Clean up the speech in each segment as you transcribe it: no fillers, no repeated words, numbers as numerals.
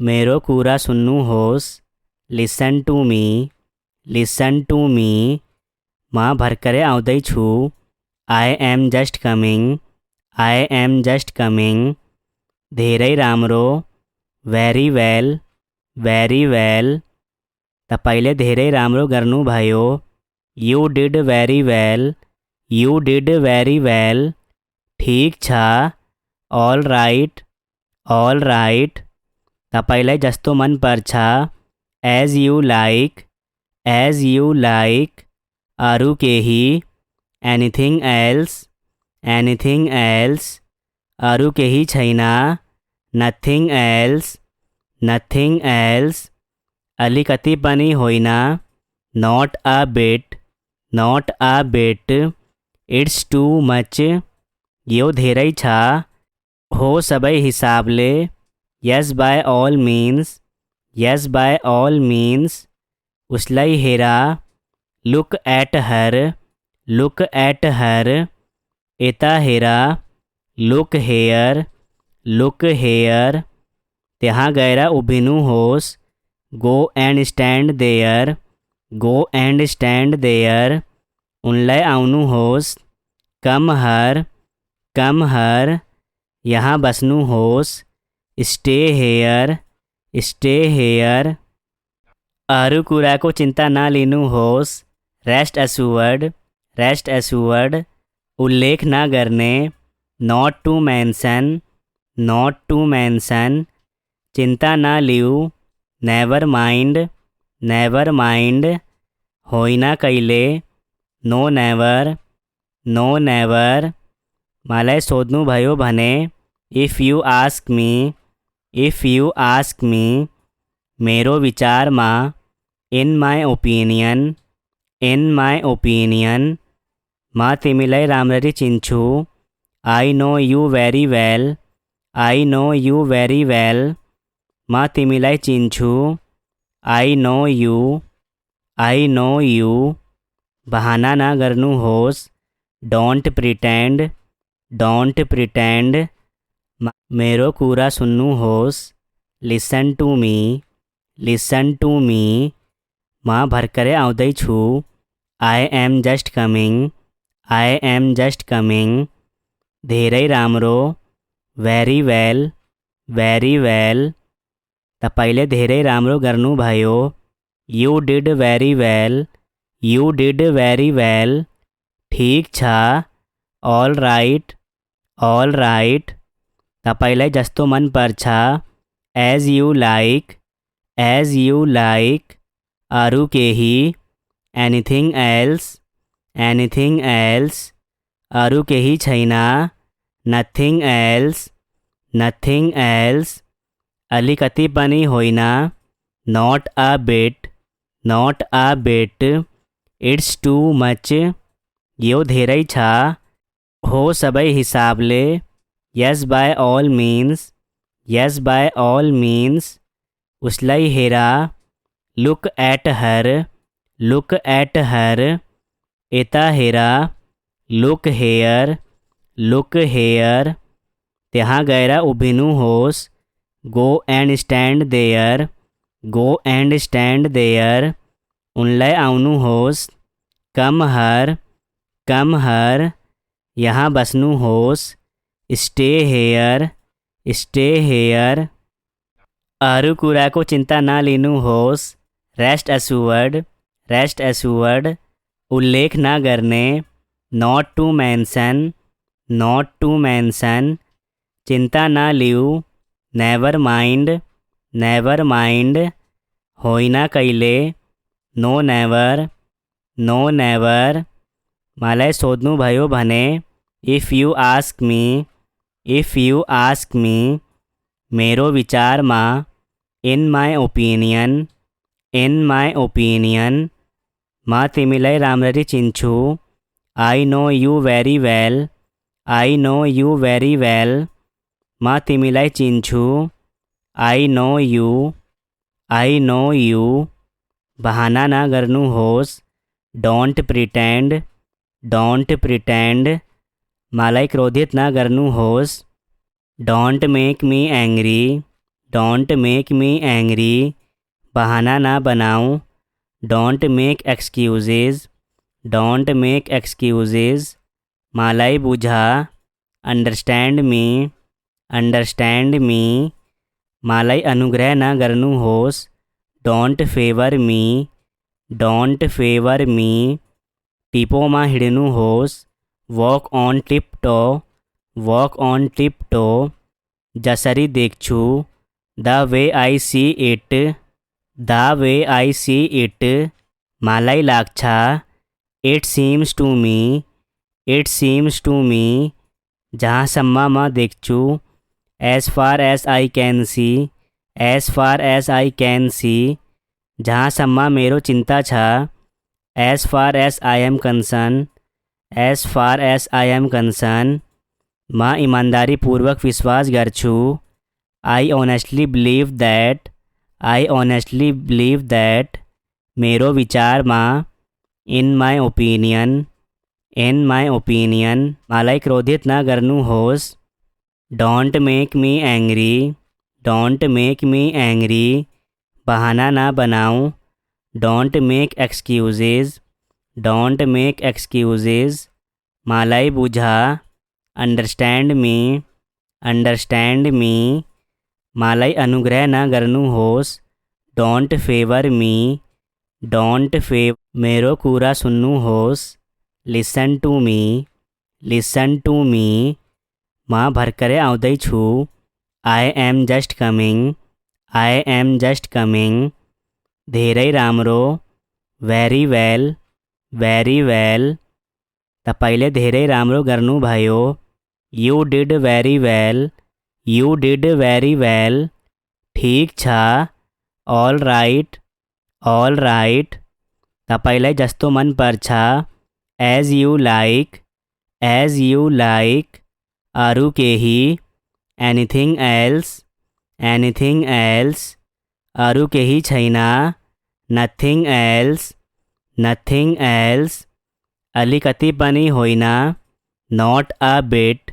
मेरो कुरा सुन्नु होस्, listen to me, listen to me. म भर्खरै आउँदैछु, I am just coming, I am just coming. धेरै राम्रो, भेरी वेल, भेरी वेल। तपाईँले धेरै राम्रो गर्नुभयो, you did very well, you did very well. ठिक छ, ऑल राइट, ऑल राइट। तपाईँलाई जस्तो मन पर्छ, as you like, as you like. अरू केही, एनिथिङ एल्स, एनिथिङ एल्स। अरू केही छैन, नथिङ एल्स, नथिङ एल्स। अलिकति पनि होइन, not a bit, not a bit. It's too much, यो धेरै छ। हो सबै हिसाबले, yes by all means, yes by all means. उसलाई हेर, look at her, look at her. यता हेर, लुक हेयर, लुक हेयर। त्यहाँ गएर उभिनुहोस्, go and stand there, go and stand there. उनलाई आउनुहोस्, कम हर, कम हर। यहाँ बस्नुहोस्, स्टे हेयर, स्टे हेयर। अरू कुराको चिन्ता नलिनुहोस्, रेस्ट एस्योर्ड, रेस्ट एस्योर्ड। उल्लेख नगर्ने, not to mention, not to mention. चिन्ता नलिऊ, नेभर माइन्ड, नेभर माइन्ड। होइन कहिले, नो नेभर, नो नेभर। मलाई सोध्नुभयो भने, if you ask me, if you ask me. मेरो विचारमा, इन my opinion, in my opinion. म तिमीलाई राम्ररी चिन्छु, I know you very well, I know you very well. म तिमीलाई चिन्छु, I know you, I know you. बहाना नगर्नुहोस्, डोन्ट प्रिटेन्ड, डोन्ट प्रिटेन्ड। मेरो कुरा सुन्नुहोस्, listen to me, listen to me. म भर्खरै आउँदैछु, I am just coming, I am just coming. धेरै राम्रो, भेरी वेल, भेरी वेल। तपाईँले धेरै राम्रो गर्नुभयो, you did very well, you did very well. ठिक छ, ऑल राइट, ऑल राइट। तपाईँलाई जस्तो मन पर्छ, as you like, as you like. अरू केही, एनिथिङ एल्स, एनिथिङ एल्स। अरू केही छैन, नथिङ एल्स, नथिङ एल्स। अलिकति पनि होइन, not a bit, not a bit. It's too much, यो धेरै छ। हो सबै हिसाबले, yes by all means, yes by all means. उसलाई हेर, look at her, look at her. यता हेर, लुक हेयर, लुक हेयर। त्यहाँ गएर उभिनुहोस्, go and stand there, go and stand there. उनलाई आउनुहोस्, कम हर, कम हर। यहाँ बस्नुहोस्, स्टे हेयर, स्टे हेयर। अरू कुराको चिन्ता नलिनुहोस्, रेस्ट एस्योर्ड, रेस्ट एस्योर्ड। उल्लेख नगर्ने, not to mention, not to mention. चिन्ता नलिऊ, नेभर माइन्ड, नेभर माइन्ड। होइन कहिले, नो नेभर, नो नेभर। मलाई सोध्नुभयो भने, if you ask me, if you ask me. मेरो विचारमा, इन my opinion, in my opinion. म तिमीलाई राम्ररी चिन्छु, I know you very well, I know you very well. म तिमीलाई चिन्छु, I know you, I know you. बहाना नगर्नुहोस्, डोन्ट प्रिटेन्ड, डोन्ट प्रिटेन्ड। मलाई क्रोधित नगर्नुहोस्, don't make me angry, don't make me angry, बहाना ना बनाऊं, don't make excuses, don't make excuses, मालाई बुझा, अंडरस्टैंड मी, अंडरस्टैंड मी, मालाई अनुग्रह ना करनू होस, don't favour me, don't favour me, टीपो मा हिडनू होस, walk on tiptoe, walk on tiptoe, जसरी देखछू, the way I see it, the way I see it, मालाई लागछा, it seems to me, it seems to me, जहाँ सम्मा मा देखचू, as far as I can see, as far as I can see, जहाँ सम्मा मेरो चिंता छा, as far as I am concern, as far as I am concern, माँ ईमानदारी पूर्वक विश्वास करछू, I honestly believe that, I honestly believe that, मेरो विचार माँ, इन my opinion, in my opinion, मालाई क्रोधित ना करनू होस, don't make me angry, don't make me angry, बहाना ना बनाऊं, don't make excuses, don't make excuses, मालाई बुझा, अंडरस्टैंड मी, अंडरस्टैंड मी, मालाई अनुग्रह ना करनू होस, डोंट फेवर मी, डोंट फेव, मेरो कूरा सुन्नू होस, listen to me, listen to me, माँ भरकरे आवदई छू, I am just coming, I am just coming, धेरई रामरो, वेरी वेल, वेरी वेल, तपाईले धेरै राम्रो गर्नु भयो, you did very well, you did very well, ठीक छ, ऑल राइट, ऑल राइट, तपाईलाई जस्तो मन पर्छ, as you like, as you like, अरू केही, एनिथिङ एल्स, एनिथिङ एल्स, अरू केही छैन, नथिङ एल्स, नथिङ एल्स, अलिकति पनि होइन, not a bit,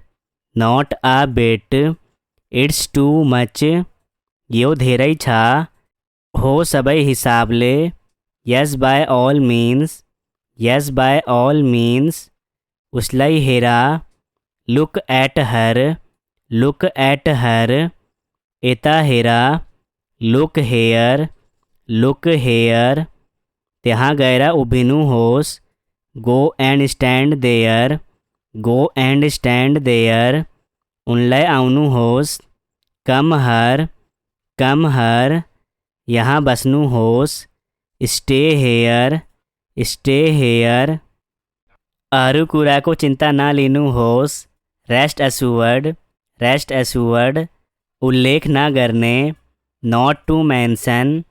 not a bit, it's too much, यो धेरै छ, हो सबै हिसाबले, yes by all means, yes by all means, उसलाई हेरा, look at her, look at her, एता हेरा, लुक हेयर, लुक हेयर, त्यहाँ गएर उभिनु होस्, go and stand there, go and stand there, उनलाई आउनु होस्, कम हर, कम हर, यहाँ बस्नु होस्, स्टे हेयर, स्टे हेयर, अरू कुराको चिन्ता नलिनु होस्, रेस्ट एस्योर्ड, रेस्ट एस्योर्ड, उल्लेख न गर्ने, not to mention,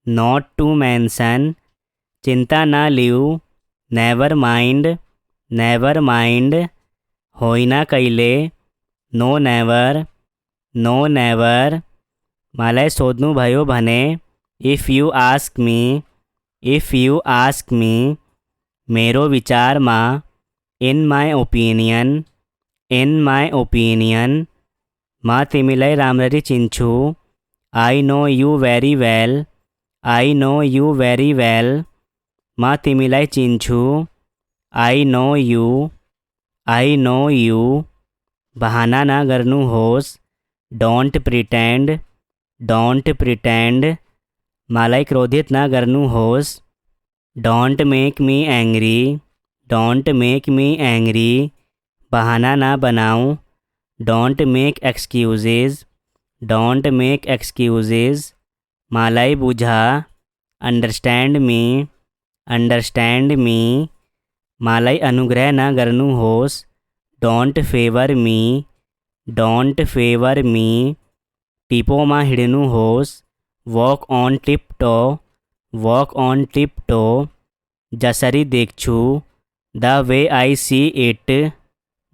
not to mention, चिंता न लिऊ, नेवर माइंड, नेवर माइंड, होइन कहिले, नो नेवर, नो नेवर, मलाई सोध्नु भयो भने, if you ask me, if you ask me, मेरो विचारमा, इन my opinion, in my opinion, म तिमीलाई राम्ररी चिन्छु, I know you very well, I know you very well, म तिमीलाई चिन्छु, I know you, I know you, बहाना ना गर्नु होस्, डोंट प्रिटेंड, डोंट प्रिटेंड, मलाई क्रोधित ना गर्नु होस्, don't make me angry, don't make me angry, बहाना ना बनाऊं, don't make excuses, don't make excuses, मालाई बुझा, अंडरस्टैंड मी, अंडरस्टैंड मी, मालाई अनुग्रह ना गर्नु होस्, don't favour me, don't favour me, टीपो मा हिडनु होस्, walk on tiptoe, walk on tiptoe, जसरी देखछू, the way I see it,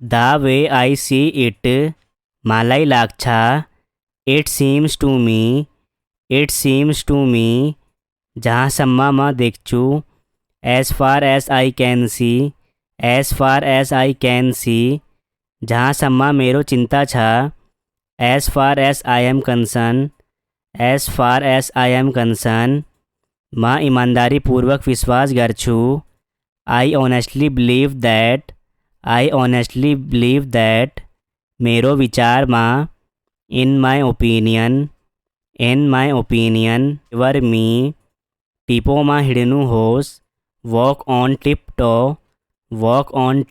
the way I see it, मालाई लाग्छा, it seems to me, it seems to me, जहाँसम्म म देख्छु, as far as I can see, as far as I can see, जहाँसम्म मेरो चिन्ता छ, as far as I am concern, as far as I am concern मां ईमानदारीपूर्वक विश्वास गर्छु आई ऑनेस्टली बिलीव दैट मेरो विचार मां इन माय ओपिनियन वर मी टीपो मां हिड़नु होस वॉक ऑन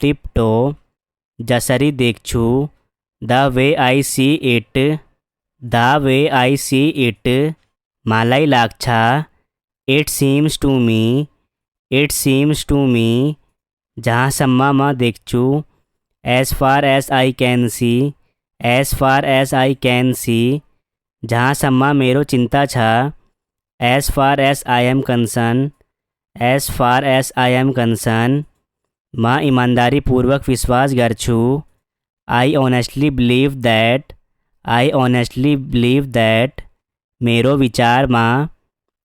टिप टो जसरी देखछु the way I see it मालाई लागछा इट सीम्स टू मी जहाँ सम्मा मां देखछु as far as I can see जहाँ सम्मा मेरो चिंता छा as far as I am concern मां ईमानदारीपूर्वक विश्वास गर्छु आई ऑनेस्टली बिलीव दैट मेरो विचार मां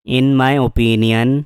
इन माय ओपिनियन